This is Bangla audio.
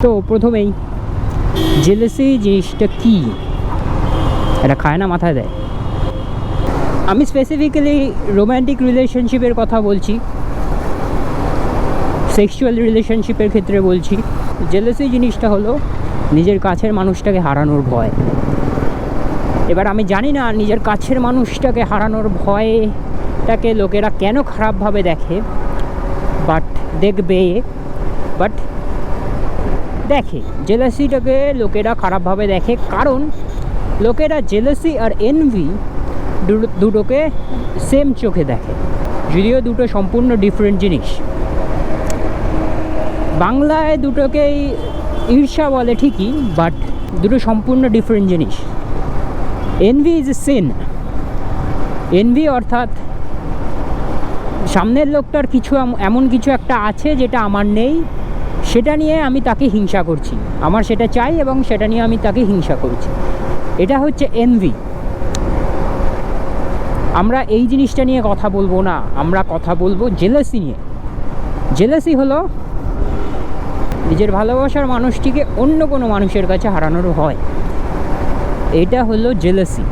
তো প্রথমেই জেলেসি জিনিসটা কি, এটা খায় না মাথায় দেয়। আমি স্পেসিফিক্যালি রোম্যান্টিক রিলেশনশিপের কথা বলছি, সেক্সুয়াল রিলেশনশিপের ক্ষেত্রে বলছি। জেলেসি জিনিসটা হলো নিজের কাছের মানুষটাকে হারানোর ভয়। এবার আমি জানি না নিজের কাছের মানুষটাকে হারানোর ভয়টাকে লোকেরা কেন খারাপভাবে দেখে, বাট দেখে জেলাসিটাকে লোকেরা খারাপভাবে দেখে, কারণ লোকেরা জেলাসি আর এনভি দুটোকে সেম চোখে দেখে, যদিও দুটো সম্পূর্ণ ডিফারেন্ট জিনিস। বাংলায় দুটোকেই ঈর্ষা বলে ঠিকই, বাট দুটো সম্পূর্ণ ডিফারেন্ট জিনিস। Envy is a sin. Envy অর্থাৎ সামনের লোকটার কিছু এমন কিছু একটা আছে যেটা আমার নেই, সেটা নিয়ে আমি তাকে হিংসা করছি, আমার সেটা চাই এবং সেটা নিয়ে আমি তাকে হিংসা করছি, এটা হচ্ছে এনভি। আমরা এই জিনিসটা নিয়ে কথা বলবো না, আমরা কথা বলবো জেলাসি নিয়ে। জেলাসি হলো নিজের ভালোবাসার মানুষটিকে অন্য কোনো মানুষের কাছে হারানোর ভয়, এটা হলো জেলাসি।